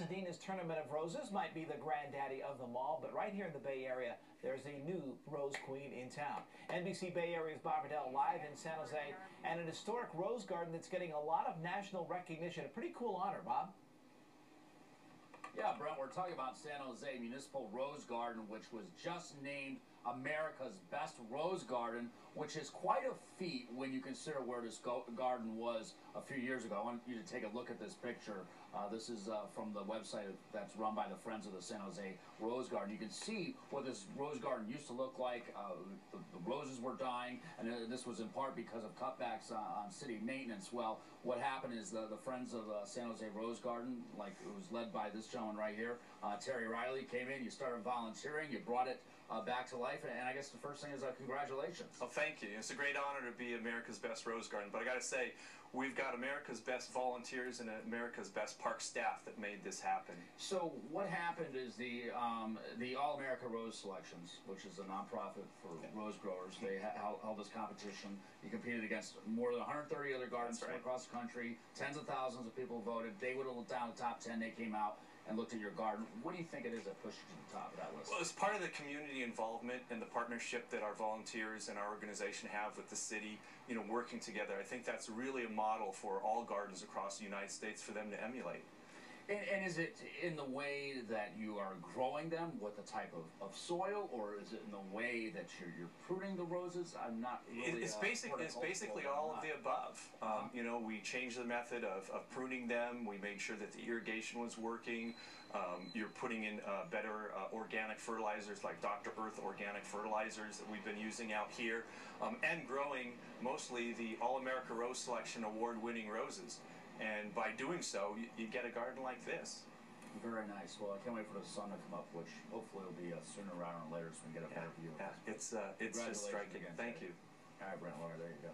Pasadena's Tournament of Roses might be the granddaddy of them all, but right here in the Bay Area, there's a new rose queen in town. NBC Bay Area's Bob Riddell live in San Jose, and an historic rose garden that's getting a lot of national recognition. A pretty cool honor, Bob. Yeah, Brent, we're talking about San Jose Municipal Rose Garden, which was just named America's Best Rose Garden, which is quite a feat when you consider where this garden was a few years ago. I want you to take a look at this picture. This is from the website that's run by the Friends of the San Jose Rose Garden. You can see what this rose garden used to look like. The roses were dying, and this was in part because of cutbacks on city maintenance. Well, what happened is the Friends of San Jose Rose Garden, like it was led by this gentleman right here, Terry Riley, came in. You started volunteering. You brought it back to life, and I guess the first thing is congratulations. Oh, thank you. It's a great honor to be America's Best Rose Garden, but I got to say, we've got America's best volunteers and America's best park staff that made this happen. So what happened is the All-America Rose Selections, which is a nonprofit for rose growers, they held this competition. You competed against more than 130 other gardens from across the country. Tens of thousands of people voted. They whittled down the top 10. They came out and looked at your garden. What do you think it is that pushed you to the top of that list? Well, it's part of the community involvement and the partnership that our volunteers and our organization have with the city, you know, working together. I think that's really a model for all gardens across the United States for them to emulate. And is it in the way that you are growing them, with the type of soil, or is it in the way that you're pruning the roses? I'm not really. It's basically all of the above. You know, we changed the method of pruning them. We made sure that the irrigation was working. You're putting in better organic fertilizers like Dr. Earth organic fertilizers that we've been using out here, and growing mostly the All-America Rose Selection award-winning roses. And by doing so, you get a garden like this. Very nice. Well, I can't wait for the sun to come up, which hopefully will be sooner rather than later, so we can get a better view of this. It's just striking. Thank you. All right, Brent, Laura, there you go.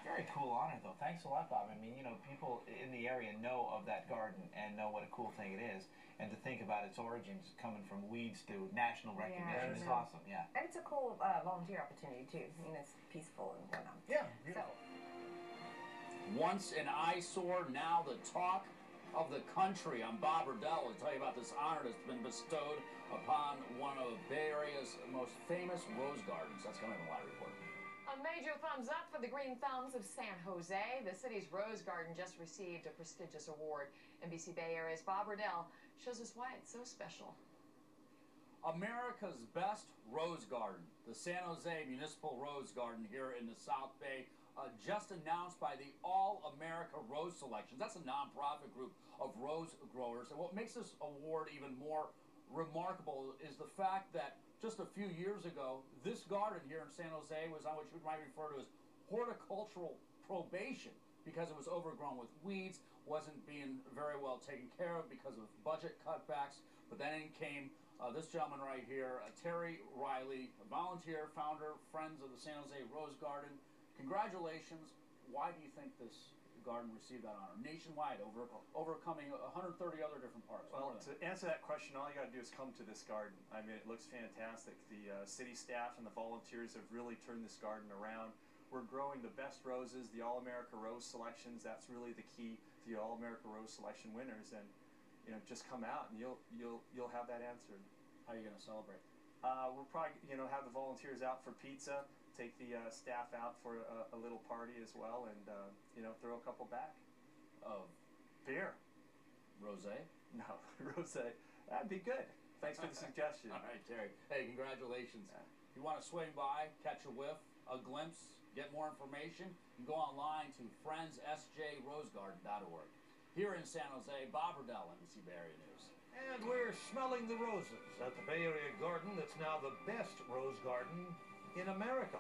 Very cool honor, though. Thanks a lot, Bob. I mean, you know, people in the area know of that garden and know what a cool thing it is. And to think about its origins coming from weeds to national recognition is awesome. Yeah. And it's a cool volunteer opportunity, too. I mean, it's peaceful and whatnot. Yeah, beautiful. Once an eyesore, now the talk of the country. I'm Bob Riddell. I'll tell you about this honor that's been bestowed upon one of Bay Area's most famous rose gardens. That's coming in the live report. A major thumbs up for the Green Thumbs of San Jose. The city's rose garden just received a prestigious award. NBC Bay Area's Bob Riddell shows us why it's so special. America's Best Rose Garden, the San Jose Municipal Rose Garden here in the South Bay, just announced by the All-America Rose Selections. That's a nonprofit group of rose growers. And what makes this award even more remarkable is the fact that just a few years ago, this garden here in San Jose was on what you might refer to as horticultural probation, because it was overgrown with weeds, wasn't being very well taken care of because of budget cutbacks. But then in came this gentleman right here, Terry Riley, a volunteer, founder, Friends of the San Jose Rose Garden. Congratulations. Why do you think this garden received that honor? Nationwide, overcoming 130 other different parks. Well, to answer that question, all you got to do is come to this garden. I mean, it looks fantastic. The city staff and the volunteers have really turned this garden around. We're growing the best roses, the All-America Rose Selections. That's really the key to the All-America Rose Selection winners. And you know, just come out and you'll have that answered. How are you going to celebrate? We'll probably have the volunteers out for pizza. Take the staff out for a little party as well, and throw a couple back. Of beer. Rosé? No, rosé. That'd be good. Thanks for the suggestion. All right, Terry. Hey, congratulations. If you want to swing by, catch a whiff, a glimpse, get more information, you can go online to friendssjrosegarden.org. Here in San Jose, Bob Riddell, NBC Bay Area News. And we're smelling the roses at the Bay Area Garden that's now the best rose garden in America.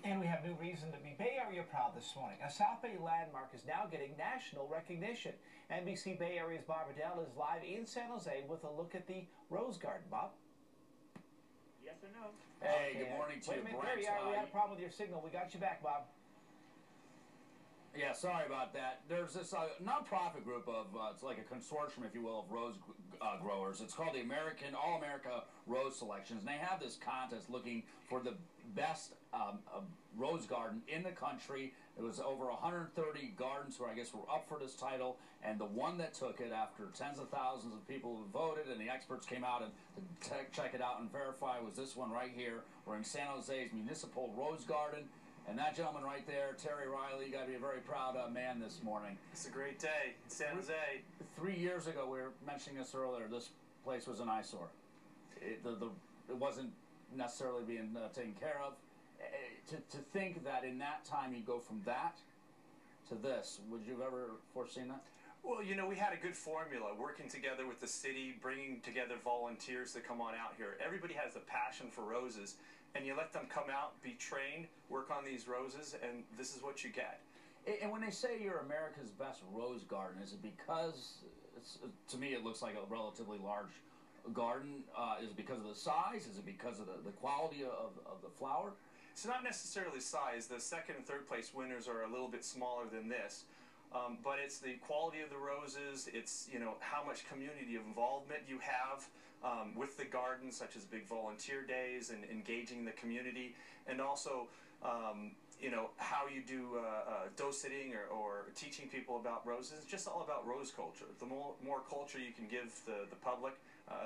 And we have new reason to be Bay Area proud this morning. A South Bay landmark is now getting national recognition. NBC Bay Area's Bob Riddell is live in San Jose with a look at the Rose Garden. Bob? Yes or no? Hey, good morning to you, Brent. There you are. We had a problem with your signal. We got you back, Bob. Yeah, sorry about that. There's this nonprofit group of, it's like a consortium, if you will, of rose growers. It's called the All-America Rose Selections, and they have this contest looking for the best rose garden in the country. It was over 130 gardens who I guess were up for this title, and the one that took it after tens of thousands of people who voted and the experts came out and check it out and verify was this one right here. We're in San Jose's Municipal Rose Garden. And that gentleman right there, Terry Riley, you got to be a very proud man this morning. It's a great day in San Jose. 3 years ago, we were mentioning this earlier, this place was an eyesore. It wasn't necessarily being taken care of. To think that in that time you'd go from that to this, would you have ever foreseen that? Well, you know, we had a good formula, working together with the city, bringing together volunteers to come on out here. Everybody has a passion for roses, and you let them come out, be trained, work on these roses, and this is what you get. And when they say you're America's best rose garden, is it because, to me it looks like a relatively large garden? Is it because of the size? Is it because of the quality of the flower? It's not necessarily size. The second and third place winners are a little bit smaller than this. But it's the quality of the roses, it's, you know, how much community involvement you have with the garden, such as big volunteer days and engaging the community, and also, you know, how you do doe-sitting or teaching people about roses. It's just all about rose culture. The more culture you can give the public,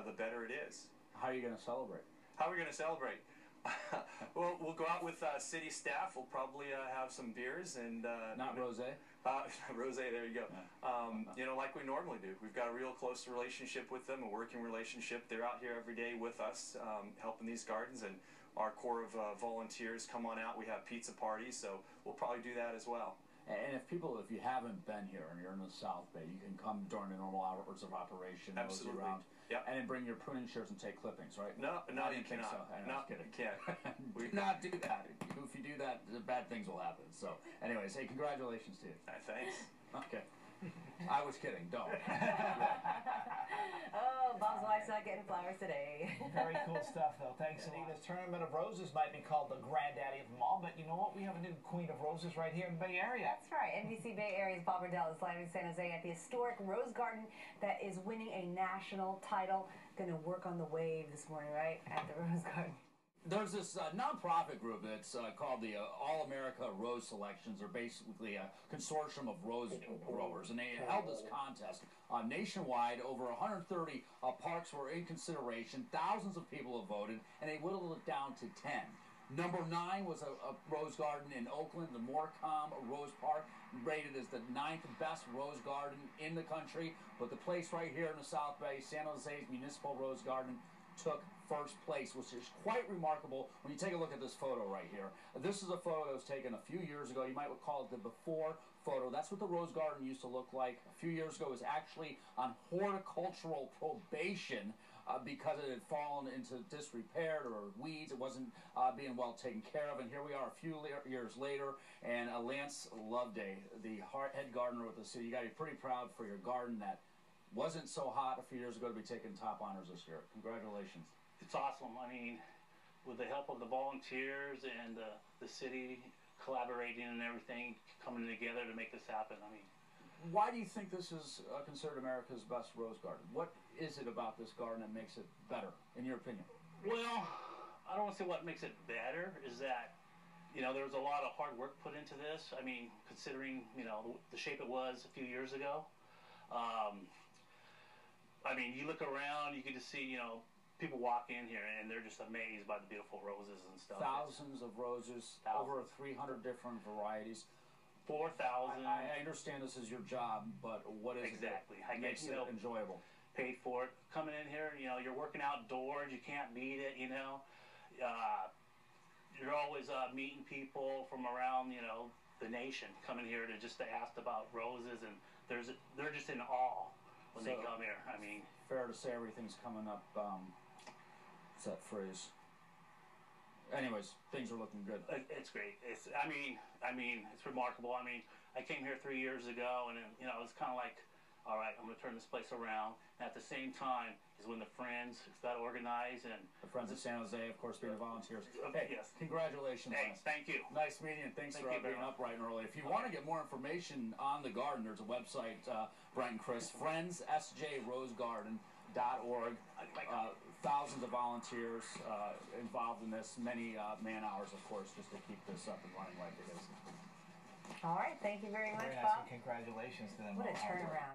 the better it is. How are you going to celebrate? How are we going to celebrate? Well, we'll go out with city staff. We'll probably have some beers and not rosé. Rosé, there you go. Yeah. You know, like we normally do. We've got a real close relationship with them, a working relationship. They're out here every day with us, helping these gardens, and our core of volunteers come on out. We have pizza parties, so we'll probably do that as well. And if you haven't been here and you're in the South Bay, you can come during the normal hours of operation. Absolutely. Around, yep. And then bring your pruning shears and take clippings, right? No, you think cannot. so. I'm No, just kidding. you can't. Do not do that. If you do that, bad things will happen. So, anyways, hey, congratulations to you. Thanks. Okay. I was kidding. Don't. Oh, Bob's wife's not getting flowers today. Very cool stuff, though. Thanks, Anita. This Tournament of Roses might be called the granddaddy of them all, but you know what? We have a new queen of roses right here in the Bay Area. That's right. NBC Bay Area's Bob Riddell is live in San Jose at the historic Rose Garden that is winning a national title. Going to work on the wave this morning, right, at the Rose Garden. There's this nonprofit group that's called the All-America Rose Selections. They're basically a consortium of rose growers, and they held this contest nationwide. Over 130 parks were in consideration. Thousands of people have voted, and they whittled it down to 10. Number 9 was a rose garden in Oakland, the Morecambe Rose Park, rated as the 9th best rose garden in the country. But the place right here in the South Bay, San Jose's Municipal Rose Garden, took first place, which is quite remarkable when you take a look at this photo right here. This is a photo that was taken a few years ago. You might call it the before photo. That's what the Rose Garden used to look like a few years ago. It was actually on horticultural probation because it had fallen into disrepair or weeds. It wasn't being well taken care of. And here we are a few years later, and Lance Loveday, the head gardener with the city, you got to be pretty proud for your garden that wasn't so hot a few years ago to be taking top honors this year. Congratulations. It's awesome. I mean, with the help of the volunteers and the city collaborating and everything, coming together to make this happen. I mean, why do you think this is considered America's best rose garden? What is it about this garden that makes it better, in your opinion? Well, I don't want to say what makes it better is that, you know, there was a lot of hard work put into this. I mean, considering, you know, the shape it was a few years ago. I mean, you look around, you get to see, you know, people walk in here and they're just amazed by the beautiful roses and stuff. Thousands of roses, over 300 different varieties. 4,000. I understand this is your job, but what is exactly. It makes it enjoyable? Paid for it. Coming in here, you know, you're working outdoors, you can't beat it, you know. You're always meeting people from around, you know, the nation coming here to ask about roses, and they're just in awe when they come here. I mean, fair to say everything's coming up. What's that phrase? Anyways, things are looking good. It's great. I mean, it's remarkable. I mean, I came here 3 years ago, and you know, it's kind of like, all right, I'm going to turn this place around. And at the same time is when the Friends got organized, and the Friends of San Jose, of course, being the volunteers. Hey, yes. Congratulations. Hey, thank you. Nice meeting you, and thanks for being up bright and early. If you want to get more information on the garden, there's a website, Brent and Chris, friendssjrosegarden.com. BCBayAreasBobberDell.org. Thousands of volunteers involved in this, many man-hours, of course, just to keep this up and running like it is. All right, thank you very much, Very nice, Bob. and congratulations to them. What a all. turnaround.